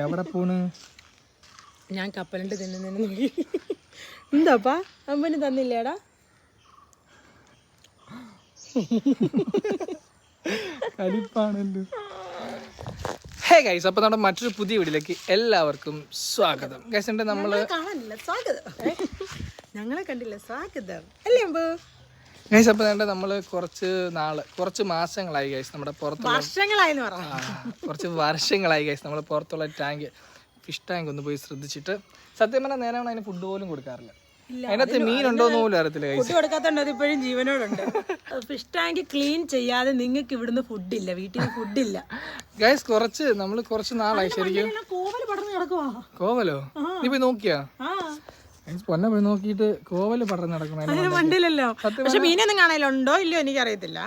എവിടെ പോണ്? ഞാൻ കപ്പലണ്ടി തിന്നുന്നതിന് നോക്കി. എന്താപ്പാ അമ്പന് തന്നില്ലേടാ? കലിപ്പാണല്ലോ. ഹേ ഗൈസ്, അപ്പോൾ നമ്മുടെ മറ്റൊരു പുതിയ വീഡിയോയിലേക്ക് എല്ലാവർക്കും സ്വാഗതം. ഗൈസ് ഉണ്ട് നമ്മള് കാണാനില്ല സ്വാഗതം, ഞങ്ങളെ കണ്ടില്ല സ്വാഗതം അല്ലേ അമ്പു? ഗൈസ് അപ്പോൾ നമ്മൾ കുറച്ച് മാസങ്ങളായി ഗൈസ് നമ്മുടെ പുറത്തുള്ള വർഷങ്ങളായെന്ന് പറഞ്ഞു, കുറച്ച് വർഷങ്ങളായി ഗൈസ് നമ്മൾ പുറത്തുള്ള ഫിഷ് ടാങ്ക് ഒന്ന് പോയി ശ്രദ്ധിച്ചിട്ട്. സത്യം പറഞ്ഞാൽ നേരെ അതിന് ഫുഡ് പോലും കൊടുക്കാറില്ല. അതിനകത്ത് മീനുണ്ടോന്ന് പോലും അറിയത്തില്ല ഗൈസ്. ഫുഡ് കൊടുക്കാത്തോണ്ട് അത് ഇപ്പോഴും ജീവനോടുണ്ട്. ഫിഷ് ടാങ്ക് ക്ലീൻ ചെയ്യാതെ നിങ്ങൾക്ക് ഇവിടുന്ന് ഫുഡില്ല, വീട്ടിൽ ഫുഡില്ല ഗൈസ്. കുറച്ച് നാളായി ശരിക്കും. കോവല് പടർന്ന് കിടക്കുവാ. കോവലോ? നീ പോയി നോക്കിയാ? പൊന്നെ പോയി നോക്കിയിട്ട് കോവല് പടർന്ന് നടക്കണം മണ്ടിലല്ലോ. പക്ഷെ മീനൊന്നും കാണാനുണ്ടോ ഇല്ലയോ എനിക്കറിയത്തില്ല.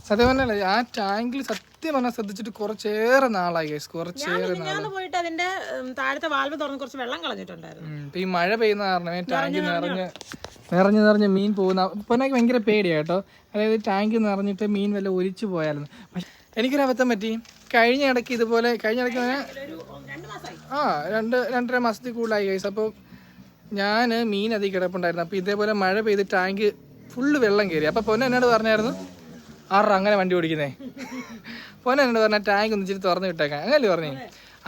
സത്യം പറഞ്ഞാൽ ആ ടാങ്കിൽ സത്യം പറഞ്ഞാൽ ശ്രദ്ധിച്ചിട്ട് കുറച്ചേറെ നാളായി ഗൈസ്. ഞാൻ പോയിട്ട് അതിന്റെ താഴത്തെ വാൽവ് തുറന്ന് കുറച്ച് വെള്ളം കളഞ്ഞിട്ടുണ്ടായിരുന്നു. ഇപ്പൊ ഈ മഴ പെയ്യുന്ന കാരണമേ ടാങ്ക് നിറഞ്ഞ് മീൻ പോകുന്ന പൊന്നക്ക് ഭയങ്കര പേടിയാ കേട്ടോ. അതായത് ടാങ്ക് നിറഞ്ഞിട്ട് മീൻ വല്ല ഒലിച്ചു പോയാലും. എനിക്കൊരു അബദ്ധം പറ്റി. കഴിഞ്ഞ ഇടയ്ക്ക് ഇതുപോലെ രണ്ടര മാസത്തിൽ കൂടുതലായി ഗൈസ്. അപ്പോൾ ഞാൻ മീൻ അധികം കിടപ്പുണ്ടായിരുന്നു. അപ്പോൾ ഇതേപോലെ മഴ പെയ്ത് ടാങ്ക് ഫുള്ള് വെള്ളം കയറി. അപ്പോൾ പൊന്നെ എന്നോട് പറഞ്ഞായിരുന്നു, അങ്ങനെ വണ്ടി ഓടിക്കുന്നേ. പൊന്നെ എന്നോട് പറഞ്ഞാൽ ടാങ്ക് ഒന്ന് ഇച്ചിരി തുറന്ന് വിട്ടേക്കാൻ. അങ്ങനല്ലേ പറഞ്ഞേ?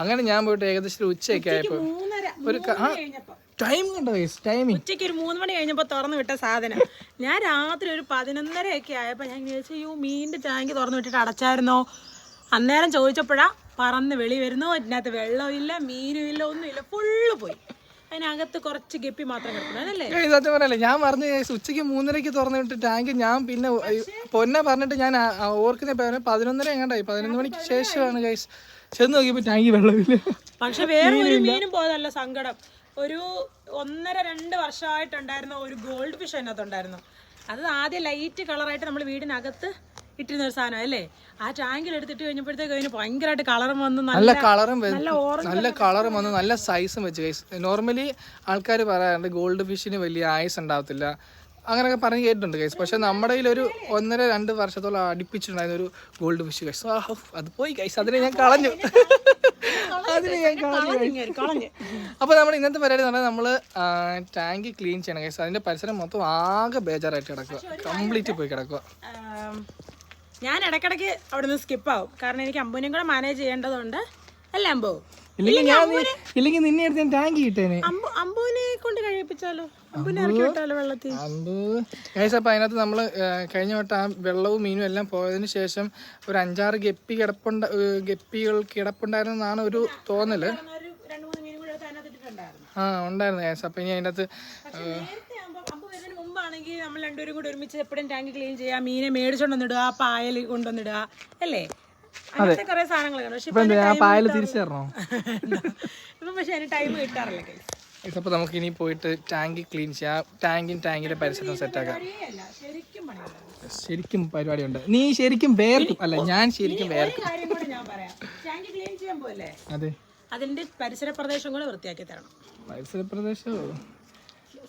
അങ്ങനെ ഞാൻ പോയിട്ട് ഏകദേശം ഉച്ചയൊക്കെ ആയപ്പോൾ ഒരു ടൈം കണ്ടോ ടൈമിങ്? ഉച്ചയ്ക്ക് ഒരു 3 മണി കഴിഞ്ഞപ്പോൾ തുറന്നു വിട്ട സാധനം. ഞാൻ രാത്രി ഒരു 11:30 ആയപ്പോൾ ഞാൻ ചോദിച്ചു, മീനിന്റെ ടാങ്ക് തുറന്നു വിട്ടിട്ട് അടച്ചായിരുന്നോ? അന്നേരം ചോദിച്ചപ്പോഴാ പറന്ന് വെളി വരുന്നു. ഇതിനകത്ത് വെള്ളമില്ല, മീനും ഇല്ല, ഒന്നുമില്ല, ഫുള്ള് പോയി. അതിനകത്ത് കുറച്ച് ഗപ്പി മാത്രം കിടക്കുന്നല്ലേ. സത്യം പറയല്ലേ, ഞാൻ പറഞ്ഞു ഉച്ചയ്ക്ക് 3:30 തുറന്നു വിട്ട് ടാങ്ക്. ഞാൻ പിന്നെ പൊന്നെ പറഞ്ഞിട്ട് ഞാൻ ഓർക്കുന്ന 11:30 എങ്ങാണ്ടായി. 11 മണിക്ക് ശേഷമാണ് ഗൈസ് ചെന്ന് നോക്കിയപ്പോൾ ടാങ്ക് വെള്ളമില്ല. പക്ഷെ വേറെ ഒരു മീനും പോയതല്ല സങ്കടം. ഒരു 1.5-2 വർഷമായിട്ടുണ്ടായിരുന്ന ഒരു ഗോൾഡ് ഫിഷ് അതിനകത്തുണ്ടായിരുന്നു. അത് ആദ്യം ലൈറ്റ് കളറായിട്ട് നമ്മൾ വീടിനകത്ത് ഇട്ടിരുന്ന ഒരു സാധനം അല്ലേ. ആ ടാങ്കിൽ എടുത്തിട്ട് കഴിഞ്ഞപ്പോഴത്തേക്ക് അതിന് ഭയങ്കരമായിട്ട് കളറും വന്നു, നല്ല കളറും വന്നു, നല്ല സൈസും വെച്ച് ഗൈസ്. നോർമലി ആൾക്കാർ പറയാറുണ്ട് ഗോൾഡ് ഫിഷിന് വലിയ ആയുസ് ഉണ്ടാവത്തില്ല, അങ്ങനെയൊക്കെ പറഞ്ഞ് കേട്ടിട്ടുണ്ട് ഗൈസ്. പക്ഷെ നമ്മുടെ കയ്യിൽ ഒരു 1.5-2 വർഷത്തോളം അടുപ്പിച്ചിട്ടുണ്ടായിരുന്ന ഒരു ഗോൾഡ് ഫിഷ് ഗൈസ്. അത് പോയി ഗൈസ്. അതിനെ ഞാൻ കളഞ്ഞു. അപ്പോൾ നമ്മൾ ഇന്നത്തെ പരിപാടി എന്ന് പറഞ്ഞാൽ നമ്മൾ ടാങ്ക് ക്ലീൻ ചെയ്യണം ഗൈസ്. അതിന്റെ പരിസരം മൊത്തം ആകെ ബേജാറായിട്ട് കിടക്കുക, കംപ്ലീറ്റ് പോയി കിടക്കുക. ഞാൻ ഇടയ്ക്കിടയ്ക്ക് അവിടെ നിന്ന് സ്കിപ്പാവും, കാരണം എനിക്ക് അമ്പൂനെയും കൂടെ മാനേജ് ചെയ്യേണ്ടതുണ്ട് അല്ലേ അമ്പോ? ഇല്ലെങ്കിൽ നിന്നെ എടുത്ത് ഞാൻ ടാങ്ക് കിട്ടേനെ. അമ്പൂനെ കൊണ്ട് കഴിപ്പിച്ചാലോ, അമ്പൂനെ ഇറക്കി വിട്ടാലോ വെള്ളത്തിൽ. ഗൈസ് അപ്പോൾ അതിനകത്ത് നമ്മൾ കഴിഞ്ഞ വട്ടം ആ വെള്ളവും മീനും എല്ലാം പോയതിന് ശേഷം ഒരു 5-6 ഗപ്പികൾ കിടപ്പുണ്ടായിരുന്നെന്നാണ് ഒരു തോന്നല്. ഉണ്ടായിരുന്നു ഗൈസ്. അപ്പോൾ ഇനി അതിൻ്റെ അകത്ത് മുമ്പാണെങ്കിൽ നമ്മൾ രണ്ടുപേരും കൂടി ഒരുമിച്ച് എപ്പോഴും ടാങ്ക് ക്ലീൻ ചെയ്യാം, മീനെ മേടിച്ചോണ്ടൊന്നിടുക, പായൽ കൊണ്ടുവന്നിടുക അല്ലേ, അങ്ങനത്തെ കുറെ സാധനങ്ങൾ. പക്ഷെ അതിന് ടൈം കിട്ടാറില്ല ഗൈസ്. അപ്പോൾ നമുക്ക് ഇനി പോയിട്ട് ടാങ്ക് ക്ലീൻ ചെയ്യാം, ടാങ്കിന്റെ പരിസരം സെറ്റാക്കാം. ശരിക്കും പരിപാടിയുണ്ട്. നീ ശരിക്കും വേർക്കും അല്ല, ഞാൻ ശരിക്കും വേർക്കും. ടാങ്ക് ക്ലീൻ ചെയ്യാൻ പോലെ അതെ, അതിന്റെ പരിസര പ്രദേശം കൂടെ വൃത്തിയാക്കി തരണം. പരിസര പ്രദേശം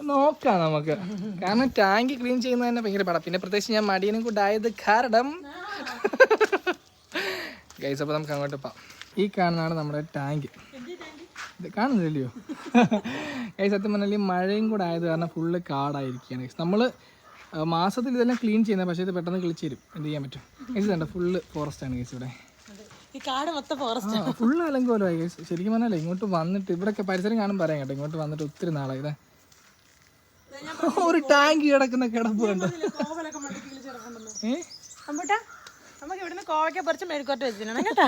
നോക്കാം നമുക്ക്, കാരണം ടാങ്ക് ക്ലീൻ ചെയ്യുന്നത് തന്നെ ഭയങ്കര പാടാ. പിന്നെ പ്രത്യേകിച്ച് ഞാൻ മടിയനും കൂടായത് കാരണം ഗൈസ്. അപ്പോൾ നമുക്ക് അങ്ങോട്ട് പോകാം. ഈ കാണുന്നതാണ് നമ്മുടെ ടാങ്ക്. ഇത് കാണുന്നില്ലയോ ഗൈസ്? സത്യം പറഞ്ഞാൽ ഈ മഴയും കൂടെ ആയത് കാരണം ഫുള്ള് കാടായിരിക്കുകയാണ് ഗൈസ്. നമ്മൾ മാസത്തിൽ ഇതെല്ലാം ക്ലീൻ ചെയ്യുന്നത്, പക്ഷേ ഇത് പെട്ടെന്ന് കിളിച്ച് തരും. എന്ത് ചെയ്യാൻ പറ്റും ഗൈസ്? കണ്ട ഫുള്ള് ഫോറസ്റ്റ് ആണ് ഗൈസ്. ഇവിടെ ഈ കാട് മൊത്തം ഫോറസ്റ്റ്, ഫുള്ള് അലങ്കോലമായി ഗൈസ്. ശരിക്കും പറഞ്ഞാൽ ഇങ്ങോട്ട് വന്നിട്ട് ഇവിടെയൊക്കെ പരിസരം കാണും പറയാം കേട്ടോ. ഇങ്ങോട്ട് വന്നിട്ട് ഒത്തിരി നാളായി. ഇതാ ഒരു ടാങ്ക് കിടക്കുന്ന കിടപ്പ് കണ്ടോ? നമുക്ക് ഇവിടുന്ന് കോവയ്ക്ക പറിച്ച് മെഴുക്കോട്ട് വെച്ചിട്ടുണ്ട് കേട്ടോ.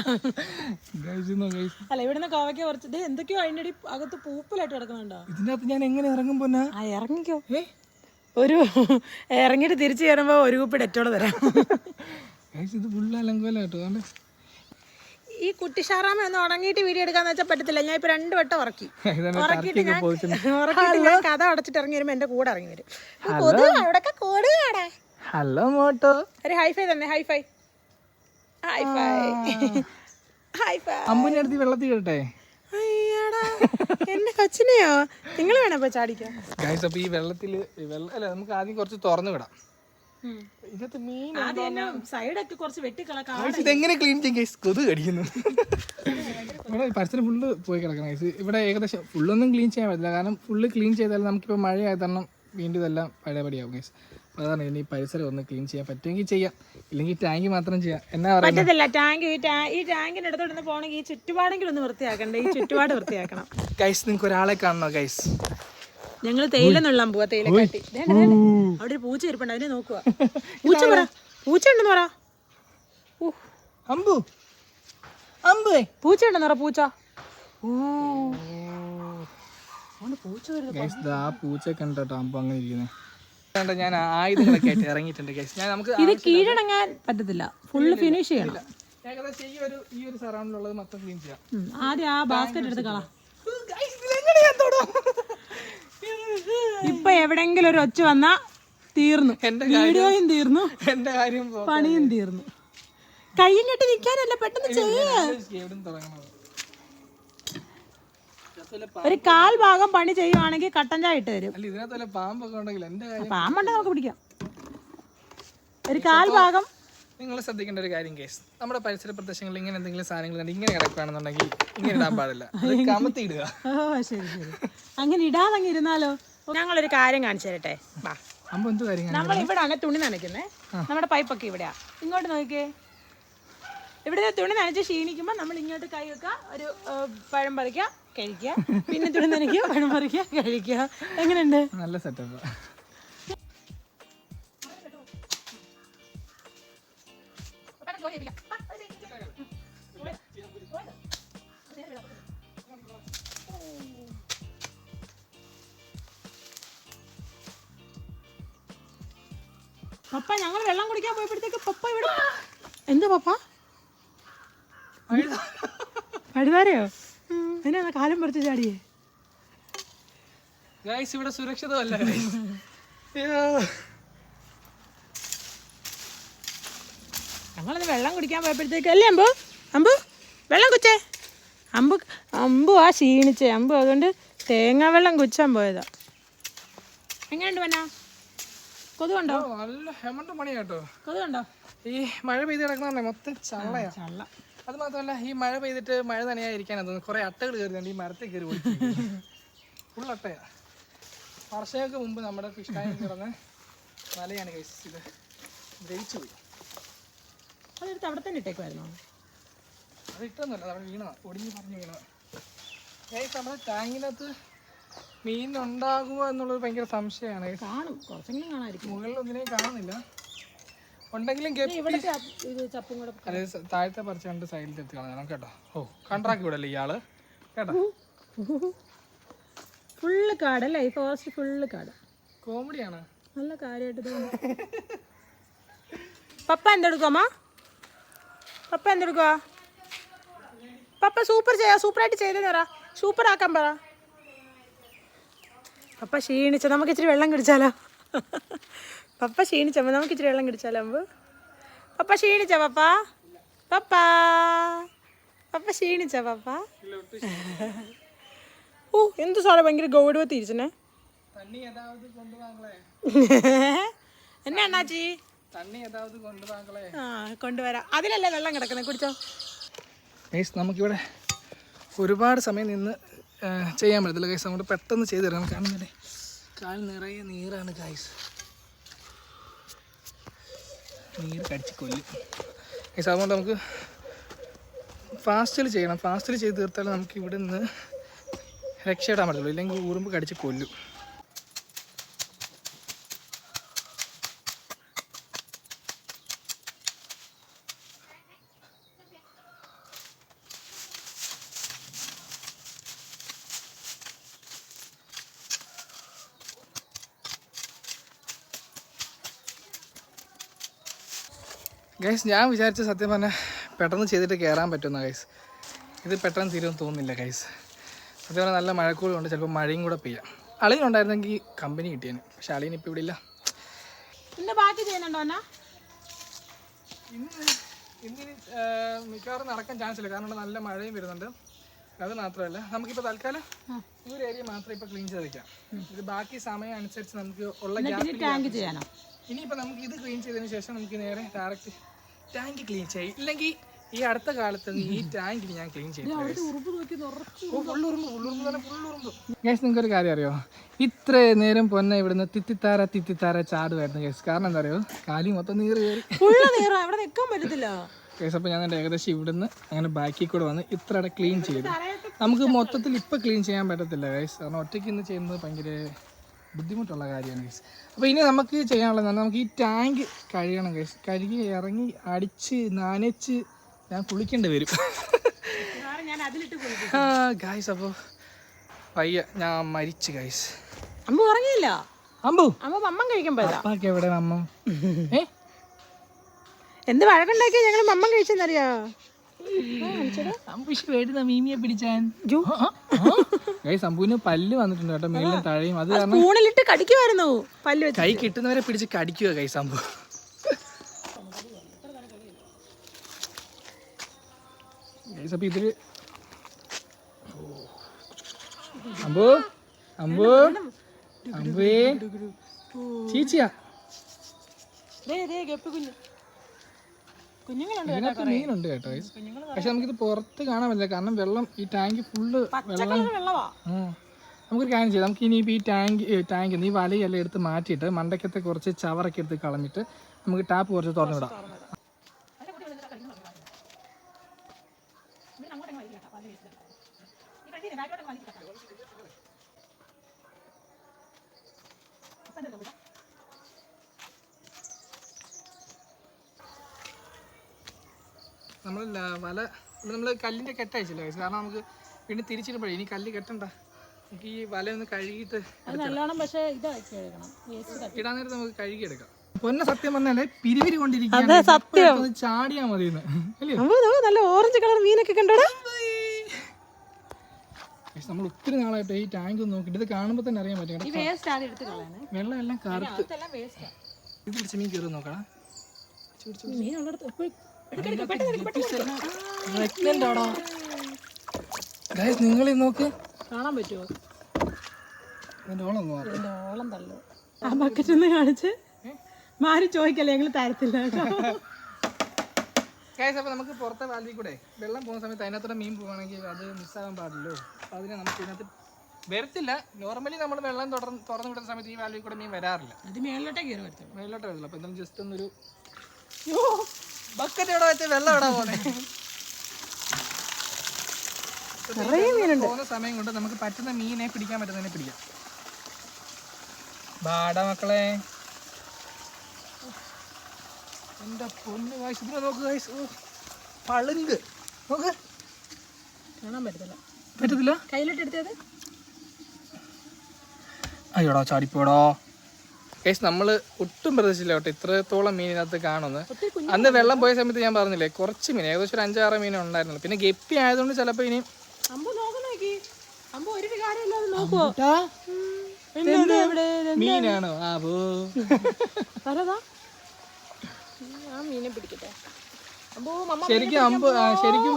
അല്ല, ഇവിടുന്ന് കോവയ്ക്ക പറിച്ചത് എന്തൊക്കെയോ അതിൻ്റെ അകത്ത് പൂപ്പിലായിട്ട് കിടക്കുന്നുണ്ടോ? ഇതിനകത്ത് ഞാൻ എങ്ങനെ ഇറങ്ങും പോന്നാ? ഇറങ്ങിക്കോ, ഒരു ഇറങ്ങിയിട്ട് തിരിച്ചു കയറുമ്പോ ഒരു കുപ്പി ഡെറ്റോള് തരാം. ഇത് ഫുള്ള് അലങ്കോലാട്ടോ. ഈ കുട്ടി ഷാറാമ ഒന്ന് ഉണങ്ങിയിട്ട് വീഡിയോ എടുക്കാന്ന് വെച്ചാൽ പറ്റത്തില്ല. ഞാൻ ഇപ്പൊ 2 വട്ടം ഉറക്കിയിട്ട് ഞാൻ കഥ അടച്ചിട്ട് ഇറങ്ങി വരുമ്പോ എന്റെ കൂടെ ഇറങ്ങി വരും. ഹലോ മോട്ടോ, ഒരു ഹൈഫൈ തന്നെ. ഹൈഫൈ അമ്പൂനെ അടുത്ത് വെള്ളത്തിൽ കേട്ടെ. എന്റെ കൊച്ചിനെയോ നിങ്ങൾ വേണം ഇപ്പൊ ചാടിക്കാൻ ഗൈസ്. അപ്പൊ ഈ വെള്ളത്തില് അല്ല, നമുക്ക് ആദ്യം കുറച്ച് തുറന്നു വിടാം. സൈഡൊക്കെ കുറച്ച് വെട്ടിക്കളക്കാം. ഇതെങ്ങനെ ക്ലീൻ ചെയ്യും ഗൈസ്? കൊതു കടിക്കുന്നു. ഇവിടെ പരിസരം ഫുള്ള് പോയി കിടക്കണം ഗൈസ്. ഇവിടെ ഏകദേശം ഫുള്ളൊന്നും ക്ലീൻ ചെയ്യാൻ പറ്റില്ല, കാരണം ഫുള്ള് ക്ലീൻ ചെയ്താൽ നമുക്കിപ്പോൾ മഴയായി തന്നെ വീണ്ടും ഇതെല്ലാം പഴയപടിയാവും ഗൈസ്. അപ്പോൾ അതാണ് ഇനി പരിസരം ഒന്ന് ക്ലീൻ ചെയ്യാൻ പറ്റുമെങ്കിൽ ചെയ്യാം, ഇല്ലെങ്കിൽ ടാങ്ക് മാത്രം ചെയ്യാം. എന്നാ പറ്റത്തില്ല. ഈ ടാങ്കിന്റെ അടുത്തോട്ട് പോകണമെങ്കിൽ ഈ ചുറ്റുപാടെങ്കിലും ഒന്ന് വൃത്തിയാക്കണ്ടേ? ഈ ചുറ്റുപാട് വൃത്തിയാക്കണം ഗൈസ്. നിങ്ങൾക്ക് ഒരാളെ കാണണോ ഗൈസ്? ഞങ്ങൾ തേയില നുള്ളാൻ പോവാ. തേയില കാട്ടി അവിടെ ഒരു പൂച്ച ഇരിപ്പുണ്ട്, അതിനെ നോക്കുക. പൂച്ച പറ, പൂച്ച ഉണ്ടെന്ന് പറ. അമ്പു അമ്പേ പൂച്ച ഉണ്ടെന്ന് പറ. പൂച്ച പൂച്ച ഗൈസ്. ആ പൂച്ച കണ്ടോ അമ്പു അങ്ങനെ ഇരിക്കുന്നത്. ഞാൻ ആയുധങ്ങളൊക്കെ ആയിട്ട് ഇറങ്ങിയിട്ടുണ്ട് ഗൈസ്. ഞാൻ നമുക്ക് ഇത് കീഴടങ്ങാൻ പറ്റത്തില്ല, ഫുള്ള് ഫിനിഷ് ചെയ്യണം. ഏകദേശം ഈ ഒരു സറൗണ്ടിലുള്ളത് മൊത്തം ക്ലീൻ ചെയ്യാം. ആദ്യം ആ ബാസ്ക്കറ്റ് എടുത്ത് കളാം. ഇപ്പൊ എവിടെങ്കിലും ഒരു ഒച്ച വന്നാ തീർന്നു, വീഡിയോയും തീർന്നു, എന്റെ കാര്യം പണിയും തീർന്നു. കയ്യും കെട്ടി നിൽക്കാനല്ല, പെട്ടെന്ന് ചെയ്യേ. ഒരു 1/4 ഭാഗം പണി ചെയ്യുവാണെങ്കിൽ കട്ടൻ ചായ ഇട്ട് തരും. പാമ്പുണ്ടെങ്കിൽ നമുക്ക് പിടിക്കാം. ഒരു 1/4 ഭാഗം. നിങ്ങൾ ശ്രദ്ധിക്കേണ്ട ഒരു കാര്യം കേസ്, നമ്മുടെ പരിസര പ്രദേശങ്ങളിൽ ഇങ്ങനെ എന്തെങ്കിലും സാധനങ്ങൾ കണ്ട് ഇങ്ങനെ കിടക്കുകയാണെന്നുണ്ടെങ്കിൽ ഇങ്ങനെ ഇടാൻ പാടില്ല, കമത്തി ഇടുക. ഓ ശരി ശരി, അങ്ങനെ ഇടാതങ്ങ് ഇരുന്നാലോ. ഞങ്ങളൊരു കാര്യം കാണിച്ചു തരട്ടെ. നമ്മൾ ഇവിടാണ് തുണി നനയ്ക്കുന്നത്. നമ്മുടെ പൈപ്പൊക്കെ ഇവിടെയാ. ഇങ്ങോട്ട് നോക്കിയേ. ഇവിടെ തുണി നനച്ച് ക്ഷീണിക്കുമ്പോൾ നമ്മൾ ഇങ്ങോട്ട് കൈ വെക്കുക, ഒരു പഴം പറിക്കുക, കഴിക്കുക, പിന്നെ തുണി നനയ്ക്കുക, പഴം പറിക്കുക, കഴിക്കുക. എങ്ങനെയുണ്ട്? നല്ല സെറ്റപ്പ്. പപ്പ ഞങ്ങൾ വെള്ളം കുടിക്കാൻ പോയപ്പോഴത്തേക്ക് പപ്പ ഇവിടെ എന്താ പപ്പ പഴുതാരയോ? അതിനാ കാലം പറിച്ച് ചാടിയേ. ഇവിടെ സുരക്ഷിതമല്ല. ഞങ്ങളത് വെള്ളം കുടിക്കാൻ പോയപ്പോഴത്തേക്ക് അല്ലേ അമ്പു വെള്ളം കുച്ചേ. അമ്പു ആ ക്ഷീണിച്ചേ. അമ്പു അതുകൊണ്ട് തേങ്ങാ വെള്ളം കുച്ചാൻ പോയതാ. എങ്ങനെയുണ്ട് പന്ന? കൊതുകുണ്ടോ? നല്ല ഹെമണ്ട് പണി കേട്ടോ. കൊതുകുണ്ടോ? ഈ മഴ പെയ്ത് കിടക്കുന്ന മൊത്തം ചള്ളയാ. അത് മാത്രമല്ല, ഈ മഴ പെയ്തിട്ട് മഴ നനയായിരിക്കാൻ തോന്നുന്നു കുറെ അട്ടകൾ കയറുന്നുണ്ട് ഈ മരത്തിൽ കയറി പോയി. ഫുൾ അട്ടയാ. വർഷങ്ങൾക്ക് മുമ്പ് നമ്മുടെ ഫിഷ് ടാങ്കിൽ കിടന്ന് മലയാണ് ഗൈസ്. ഇത് ദ്രവിച്ചു പോയി. അതെടുത്ത് അവിടെ തന്നെ ഇട്ടേക്കുമായിരുന്നോ? അത് ഇട്ടൊന്നുമല്ല, അവിടെ വീണതാ, ഒടിഞ്ഞ് പറഞ്ഞു വീണതാ ഗൈസ്. നമ്മുടെ ടാങ്കിനകത്ത് മീൻ ഉണ്ടാകുമോ എന്നുള്ളത് ഭയങ്കര സംശയമാണ്. കാണും, കുറച്ചെങ്കിലും കാണാതിരിക്കും. മുകളിൽ ഒന്നിനെയും കാണുന്നില്ല. ഉണ്ടെങ്കിലും അതെ താഴത്തെ പറിച്ച് കണ്ട് സൈഡിൽ എത്തി കളഞ്ഞാൽ കേട്ടോ. ഓ കണ്ട്രാക്കി വിടല്ലേ ഇയാള് കേട്ടോ. ഫുള്ള് കാടല്ലേ ഈ ഫോറസ്റ്റ്, ഫുള്ള് കാട്. കോമഡിയാണ്. നല്ല കാര്യമായിട്ട് തോന്നുന്നു. പപ്പ എന്തെടുക്കുവാ? പപ്പ എന്തെടുക്കുവാ? പപ്പ സൂപ്പറായിട്ട് ചെയ്തെന്ന് പറ. സൂപ്പർ ആക്കാൻ പറ. പപ്പ ക്ഷീണിച്ച, നമുക്ക് ഇച്ചിരി വെള്ളം കുടിച്ചാലോ? പപ്പ ക്ഷീണിച്ചമ്മ, നമുക്ക് ഇച്ചിരി വെള്ളം കുടിച്ചാലോ? പപ്പ ക്ഷീണിച്ച പപ്പ? പപ്പ ക്ഷീണിച്ച പപ്പ? ഓ എന്ത് സാറേ ഭയങ്കര ഗൗഡവ തിരിച്ചനെ. എന്നാ അണ്ണാച്ചി? ആ കൊണ്ടുവരാം. അതിലല്ലേ വെള്ളം കിടക്കുന്നത്, കുടിച്ചോ. നമുക്കിവിടെ ഒരുപാട് സമയം നിന്ന് ചെയ്യാൻ പറ്റത്തില്ല ഗൈസ്. നമുക്ക് പെട്ടെന്ന് ചെയ്ത് തരാം. കാണുന്നില്ലേ കാൽ നിറയെ നീറാണ് ഗൈസ്. നീര് കടിച്ച് കൊല്ലും ഗൈസ്. അതുകൊണ്ട് നമുക്ക് ഫാസ്റ്റിൽ ചെയ്യണം. ഫാസ്റ്റിൽ ചെയ്ത് തീർത്താൽ നമുക്ക് ഇവിടെ നിന്ന് രക്ഷയിടാൻ പറ്റുള്ളൂ, ഇല്ലെങ്കിൽ ഉറുമ്പ് കടിച്ച് കൊല്ലും. ഗൈസ് ഞാൻ വിചാരിച്ച സത്യം പറഞ്ഞാൽ പെട്ടെന്ന് ചെയ്തിട്ട് കയറാൻ പറ്റുന്ന ഗൈസ്. ഇത് പെട്ടെന്ന് തീരുമെന്ന് തോന്നുന്നില്ല ഗൈസ്. സത്യം പറഞ്ഞാൽ നല്ല മഴക്കൂടുണ്ട്, ചിലപ്പോൾ മഴയും കൂടെ പെയ്യാം. അളിയനുണ്ടായിരുന്നെങ്കിൽ കമ്പനി കിട്ടിയേനെ, പക്ഷെ അളിയൻ ഇപ്പോൾ ഇവിടെ ഇല്ല. ബാക്കി ചെയ്യുന്നുണ്ടോ? ഇന്നിനി മിക്കവാറും നടക്കാൻ ചാൻസ് ഇല്ല, കാരണം നല്ല മഴയും വരുന്നുണ്ട്. അത് മാത്രമല്ല, നമുക്കിപ്പോൾ തൽക്കാലം ഈ ഒരു ഏരിയ മാത്രം ഇപ്പോൾ ക്ലീൻ ചെയ്ത് വയ്ക്കാം. ഇത് ബാക്കി സമയം അനുസരിച്ച് നമുക്ക് ഉള്ള ടാങ്ക് ചെയ്യാനോ. ഇനിയിപ്പോൾ നമുക്ക് ഇത് ക്ലീൻ ചെയ്തതിന് ശേഷം നമുക്ക് നേരെ ഡയറക്റ്റ് ടാങ്ക് ക്ലീൻ ചെയ്യും. ഇല്ലെങ്കിൽ ഈ അടുത്ത കാലത്ത് ഈ ടാങ്കിൽ ഞാൻ ക്ലീൻ ചെയ്തു. നിങ്ങൾക്ക് ഒരു കാര്യം അറിയോ, ഇത്ര നേരം പൊന്നെ ഇവിടുന്ന് തിത്തിത്താര ചാടുമായിരുന്നു കേസ്. കാരണം എന്താ അറിയോ, കാലി മൊത്തം നീറ് കയറി. കേസ് അപ്പോൾ ഞാൻ ഏകദേശം ഇവിടുന്ന് അങ്ങനെ ബാക്കിൽ കൂടെ വന്ന് ഇത്ര ഇട ക്ലീൻ ചെയ്തു. നമുക്ക് മൊത്തത്തിൽ ഇപ്പം ക്ലീൻ ചെയ്യാൻ പറ്റത്തില്ല കേസ്, കാരണം ഒറ്റയ്ക്ക് ഇന്ന് ചെയ്യുന്നത് ഭയങ്കര ബുദ്ധിമുട്ടുള്ള കാര്യമാണ് കേസ്. അപ്പോൾ ഇനി നമുക്ക് ചെയ്യാനുള്ളത് നമുക്ക് ഈ ടാങ്ക് കഴുകണം കേസ്. കഴുകി ഇറങ്ങി അടിച്ച് നനച്ച് ഞാൻ കുളിക്കേണ്ടി വരും ഗായ്സ്. അപ്പോൾ പയ്യ ഞാൻ മരിച്ചു ഗായ്സ്. അമ്മ ഉറങ്ങിയില്ല. അമ്പു മമ്മം കഴിക്കാൻ അപ്പൊക്കെ എവിടെ മമ്മ എന്ത് വഴക്കുണ്ടാക്കിയാ ഞങ്ങൾ മമ്മം കഴിച്ചെന്നറിയാ. മീമിയെ പിടിച്ചാൻ സംഭൂവിന് പല്ല് വന്നിട്ടുണ്ട് കേട്ടോ, മേലും താഴെയും. അത് കാരണം സ്പൂണിലിട്ട് കടിക്കുമായിരുന്നു പല്ല്. കൈ കിട്ടുന്നവരെ പിടിച്ച് കടിക്കുക കൈ സംഭു. അപ്പൊ ഇതില് അമ്പു അമ്പു അമ്പേ ചീച്ചിയാ ഇതിനകത്ത് മീനുണ്ട് കേട്ടോ. പക്ഷെ നമുക്കിത് പുറത്ത് കാണാൻ പറ്റില്ല, കാരണം വെള്ളം ഈ ടാങ്ക് ഫുള്ള് വെള്ളം. നമുക്കൊരു കാര്യം ചെയ്യാം, നമുക്ക് ഇനി ഈ ടാങ്ക് ഈ വലയെല്ലാം എടുത്ത് മാറ്റിയിട്ട് മണ്ടയ്ക്കത്തെ കുറച്ച് ചവറൊക്കെ എടുത്ത് കളഞ്ഞിട്ട് നമുക്ക് ടാപ്പ് കുറച്ച് തുറന്നു വിടാം. നമ്മൾ കല്ലിൻ്റെ കെട്ടയച്ചില്ല, കാരണം നമുക്ക് പിന്നെ തിരിച്ചിടുമ്പോഴേ ഇനി കല്ല് കെട്ടണ്ട. നമുക്ക് ഈ വല ഒന്ന് കഴുകിയിട്ട് ഇടാൻ നേരത്ത് നമുക്ക് കഴുകിയെടുക്കാം. പൊന്നെ സത്യം പറഞ്ഞാലേ പിരിവിരി കൊണ്ടിരിക്കുകയാണ്, ചാടിയാ മതി. നല്ല ഓറഞ്ച് കളർ മീനൊക്കെ കണ്ടോടാ. നമ്മൾ ഒത്തിരി നാളായിട്ട് ഈ ടാങ്ക് ഒന്ന് നോക്കിയിട്ട് ഇത് കാണുമ്പോൾ തന്നെ അറിയാൻ പറ്റും വെള്ളം എല്ലാം കറുത്ത്. ഇത് പിടിച്ച മീൻ കയറി നോക്കണം. നിങ്ങൾ നോക്ക്, കാണാൻ പറ്റുമോ ഓളം തള്ളു. ആ ബക്കറ്റ് ഒന്ന് കാണിച്ച് മാറി ചോദിക്കല്ലേ, ഞങ്ങൾ തരത്തില്ല. അപ്പോൾ നമുക്ക് പുറത്തെ വാൽവിൽ കൂടെ വെള്ളം പോകുന്ന സമയത്ത് അതിനകത്തൂടെ മീൻ പോകുകയാണെങ്കിൽ അത് മിസ്സാകാൻ പാടില്ലോ. അപ്പോൾ അതിനെ നമുക്ക് ഇതിനകത്ത് വരത്തില്ല. നോർമലി നമ്മൾ വെള്ളം തുറന്നു വിടുന്ന സമയത്ത് ഈ വാൽവിൽ കൂടെ മീൻ വരാറില്ല. അത് മേളിലോട്ടേ കയറി വരത്തില്ല. മേളിലോട്ടേ വരില്ല. അപ്പോൾ എന്തായാലും ജസ്റ്റ് ഒന്നൊരു ബക്കറ്റ് എവിടെ വെച്ച് വെള്ളം എവിടെ പോകുന്നത് പോകുന്ന സമയം കൊണ്ട് നമുക്ക് പറ്റുന്ന മീനെ പിടിക്കാൻ പറ്റുന്നതിനെ പിടിക്കാം. ബാട മക്കളെ, എന്റെ പൊന്ന് കാശ് ഇതിനെ നോക്ക് കാശ്. പളുങ്ക് നോക്ക്, കാണാൻ പറ്റത്തില്ല. കയ്യിലിട്ട് എടുത്തത് അയ്യോടാ ചാടിപ്പോടോ കേസ്. നമ്മൾ ഒട്ടും പ്രതീക്ഷിച്ചില്ല കേട്ടോ ഇത്രത്തോളം മീനിനകത്ത് കാണുമെന്ന്. അന്ന് വെള്ളം പോയ സമയത്ത് ഞാൻ പറഞ്ഞില്ലേ കുറച്ച് മീൻ, ഏകദേശം ഒരു 5-6 മീൻ ഉണ്ടായിരുന്നുള്ളൂ. പിന്നെ ഗപ്പി ആയതുകൊണ്ട് ചിലപ്പോൾ ഇനി മീനാണോ മീനെ പിടിക്കട്ടെ. ശരിക്കും അമ്പ് ശരിക്കും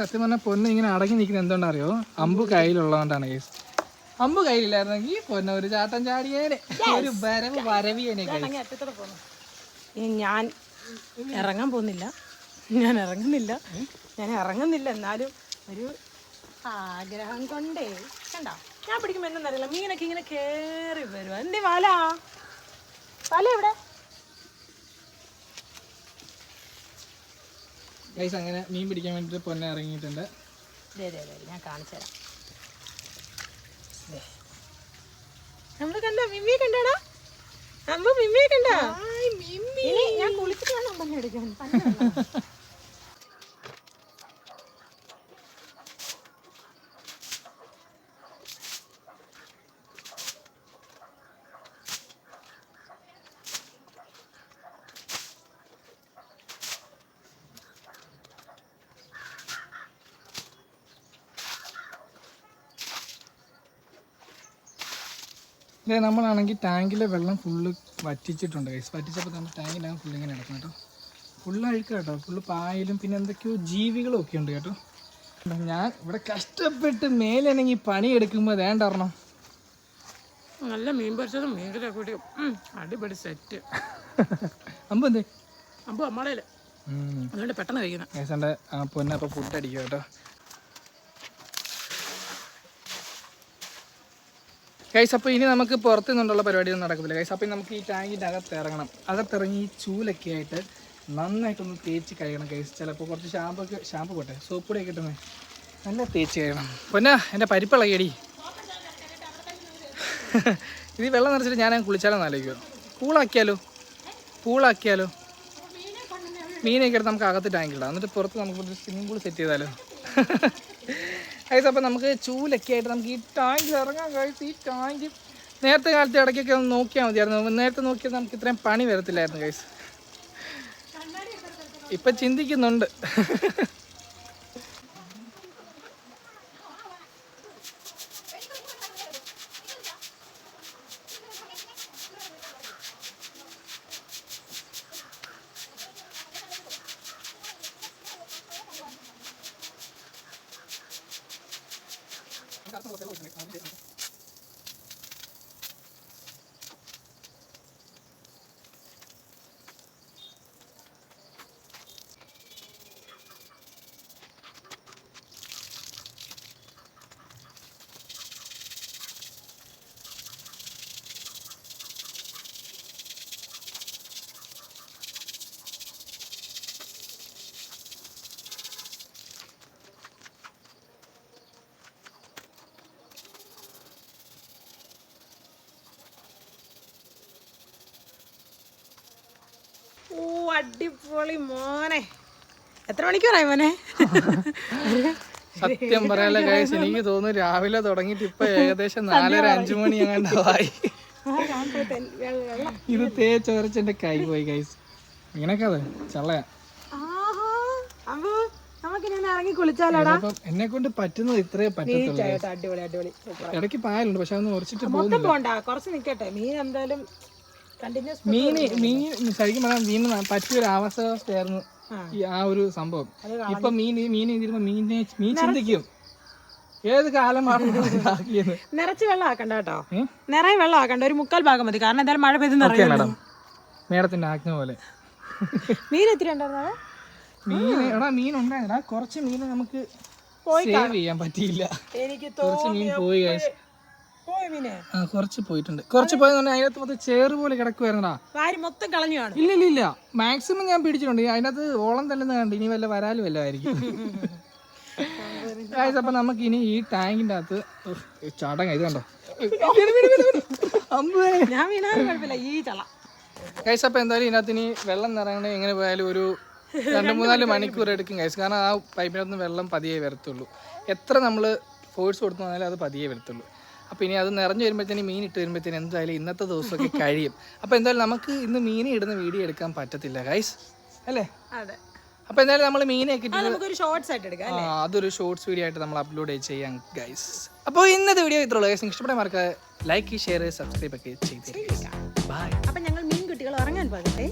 സത്യം പറഞ്ഞാൽ പൊന്ന് ഇങ്ങനെ അടങ്ങി നിൽക്കുന്നത് എന്തുകൊണ്ടറിയോ, അമ്പ് കയ്യിലുള്ളതുകൊണ്ടാണ് കേസ്. അമ്പ് കയ്യിലില്ലായിരുന്നെങ്കിൽ പൊന്ന ഒരു ചാട്ടം ചാടിയേനെ, ഒരു വരവിയേനെ. ഞാൻ ഇറങ്ങാൻ പോകുന്നില്ല, ഞാൻ ഇറങ്ങുന്നില്ല. എന്നാലും ഒരു ആഗ്രഹം കൊണ്ടേ കണ്ടോ, ഞാൻ പിടിക്കുമ്പോൾ എന്തെന്നറിയില്ല മീനൊക്കെ ഇങ്ങനെ കേറി വരുവാ. എന്തേ വല എവിടെ? ഗൈസ് അങ്ങനെ മീൻ പിടിക്കാൻ വേണ്ടിയിട്ട് പൊന്നെ ഇറങ്ങിയിട്ടുണ്ട്. ഞാൻ കാണിച്ചു തരാം. നമ്മൾ കണ്ടോ മിമ്മിയെ കണ്ടോടാ, മിമ്മിയെ കണ്ടോ? ഞാൻ കുളിച്ചിട്ട് വേണം അമ്മ എടുക്കാൻ. നമ്മളാണെങ്കിൽ ടാങ്കിലെ വെള്ളം ഫുള്ള് വറ്റിച്ചിട്ടുണ്ട് ഗൈസ്. വറ്റിച്ചപ്പോൾ നമ്മുടെ ടാങ്കിലാണ് ഫുള്ള് ഇങ്ങനെ കിടക്കണം കേട്ടോ. ഫുള്ള് അഴുക്ക് കേട്ടോ, ഫുള്ള് പായലും പിന്നെ എന്തൊക്കെയോ ജീവികളും ഒക്കെ ഉണ്ട് കേട്ടോ. ഞാൻ ഇവിടെ കഷ്ടപ്പെട്ട് മേലണെങ്കിൽ പണിയെടുക്കുമ്പോൾ വേണ്ടറണം നല്ല മീൻ പൊരിച്ചതും മീൻകറി കൂടി അടിപൊളി സെറ്റ്. അമ്പ് എന്തേ? അമ്പോ അമ്മളേല് അതുകൊണ്ട് പെട്ടെന്ന് കഴിക്കണം. ഗൈസൻ്റെ പൊന്നെ അപ്പോൾ ഫുഡ് അടിക്കുക കേട്ടോ. ഗൈസ് അപ്പോൾ ഇനി നമുക്ക് പുറത്തു നിന്നുള്ള പരിപാടിയൊന്നും നടക്കത്തില്ല ഗൈസ്. അപ്പോൾ നമുക്ക് ഈ ടാങ്കിൻ്റെ അകത്തിറങ്ങണം. അകത്തിറങ്ങി ഈ ചൂലൊക്കെ ആയിട്ട് നന്നായിട്ടൊന്ന് തേച്ച് കഴിയണം ഗൈസ്. ചിലപ്പോൾ കുറച്ച് ഷാമ്പു പോട്ടെ സോപ്പ് പൊടിയൊക്കെ കിട്ടുന്നത് നല്ല തേച്ച് കഴിയണം. പൊന്നാ എൻ്റെ പരിപ്പിളകടി. ഇത് വെള്ളം നിറച്ചിട്ട് ഞാൻ കുളിച്ചാലോന്ന് ആലോചിക്കുമോ? പൂളാക്കിയാലോ? മീനൊക്കെ എടുത്ത് നമുക്ക് അകത്ത് ടാങ്കിലിടാം. എന്നിട്ട് പുറത്ത് നമുക്ക് സ്വിമ്മിംഗ് പൂൾ സെറ്റ് ചെയ്താലോ? ഗൈസ് അപ്പോൾ നമുക്ക് ചൂലൊക്കെ ആയിട്ട് നമുക്ക് ഈ ടാങ്കിൽ ഇറങ്ങാം ഗൈസ്. ഈ ടാങ്ക് നേരത്തെ കാലത്ത് ഇടയ്ക്കൊക്കെ ഒന്ന് നോക്കിയാൽ മതിയായിരുന്നു. നേരത്തെ നോക്കിയാൽ നമുക്ക് ഇത്രയും പണി വരത്തില്ലായിരുന്നു ഗൈസ്. ഇപ്പം ചിന്തിക്കുന്നുണ്ട്. ഓ അടിപൊളി മോനെ. എത്ര മണിക്കൂറായി മോനെ? സത്യം പറയാലോ ഗൈസ്, എനിക്ക് തോന്നുന്നു രാവിലെ തുടങ്ങിയിട്ട് ഇപ്പൊ ഏകദേശം 4:30-5 മണി അങ്ങാണ്ടായി. ഇത് തേച്ചൊരച്ച് എന്റെ കൈ പോയി ഗൈസ്. ഇങ്ങനൊക്കെ അതെ ചള്ളയാ. ഇറങ്ങി കുളിച്ചാലോടാ. എന്നെ കൊണ്ട് പറ്റുന്നത് ഇത്രേ പറ്റത്തുള്ളൂ. അടിപൊളി അടിപൊളി. ഇടയ്ക്ക് പായലുണ്ട് പക്ഷെ അതൊന്നും ഉറച്ചിട്ട് മൊത്തം പോണ്ട, കുറച്ച് നിക്കട്ടെ. മീൻ എന്തായാലും മീൻ ശരിക്കും പറഞ്ഞാൽ മീൻ പറ്റിയൊരു അവസ്ഥയായിരുന്നു ഈ ആ ഒരു സംഭവം. ഇപ്പൊ മീൻ ഇതിരുമ്പോ മീൻ ചിന്തിക്കും ഏത് കാലമാണ് നിറച്ച് വെള്ളം ആക്കണ്ട കേട്ടോ. നിറയെ വെള്ളം ആക്കണ്ട, ഒരു 3/4 ഭാഗം മതി. കാരണം എന്തായാലും മഴ പെയ്ത് മാഡം മേഡത്തിന്റെ ആജ്ഞ പോലെ. മീൻ എത്ര ഉണ്ടായിരുന്നോ? മീൻ ഉണ്ടായടാ. കുറച്ച് മീൻ നമുക്ക് സേവ് ചെയ്യാൻ പറ്റിയില്ല. എനിക്ക് കുറച്ച് മീൻ പോയി കുറച്ച് പോയിട്ടുണ്ട്. കുറച്ച് പോയെന്ന് പറഞ്ഞാൽ അതിനകത്ത് മൊത്തം ചേറ് പോലെ കിടക്കുവായിരുന്നടാ. മൊത്തം കളഞ്ഞു. ഇല്ല മാക്സിമം ഞാൻ പിടിച്ചിട്ടുണ്ട്. അതിനകത്ത് ഓളം തല്ലുന്ന കണ്ട് ഇനി വല്ല വരാലും വല്ലതായിരിക്കും. അപ്പൊ നമുക്ക് ഇനി ഈ ടാങ്കിന്റെ അകത്ത് ചടങ്ങ ഇത് കണ്ടോ ഞാൻ വീണാലും കുഴപ്പമില്ല ഈ ചള. ഗൈസ് അപ്പോൾ എന്തായാലും ഇതിനകത്ത് ഇനി വെള്ളം നിറയണേ എങ്ങനെ പോയാലും ഒരു 2-3-4 മണിക്കൂർ എടുക്കും ഗൈസ്. കാരണം ആ പൈപ്പിനകത്ത് വെള്ളം പതിയെ വരത്തുള്ളൂ. എത്ര നമ്മൾ ഫോഴ്സ് കൊടുത്തു വന്നാലും അത് പതിയെ വരത്തുള്ളൂ. അപ്പോൾ ഇനി അത് നിറഞ്ഞു വരുമ്പോഴത്തേനും മീൻ ഇട്ട് വരുമ്പോഴത്തേനും എന്തായാലും ഇന്നത്തെ ദിവസമൊക്കെ കഴിയും. അപ്പോൾ എന്തായാലും നമുക്ക് ഇന്ന് മീൻ ഇടുന്ന വീഡിയോ എടുക്കാൻ പറ്റത്തില്ല ഗൈസ്, അല്ലേ? അതെ. അപ്പോൾ എന്തായാലും നമ്മൾ മീനൊക്കെ അതൊരു ഷോർട്സ് വീഡിയോ ആയിട്ട് നമ്മൾ അപ്ലോഡ് ചെയ്യാം ഗൈസ്. അപ്പോൾ ഇന്നത്തെ വീഡിയോ ഇത്രയുള്ളൂ ഗൈസ്. ഇഷ്ടപ്പെടാൻ മറക്കാതെ ലൈക്ക്, ഷെയർ, സബ്സ്ക്രൈബ് ഒക്കെ ചെയ്ത് ബൈ. അപ്പം ഞങ്ങൾ മീൻ കുട്ടികൾ ഉറങ്ങാൻ പോകട്ടെ.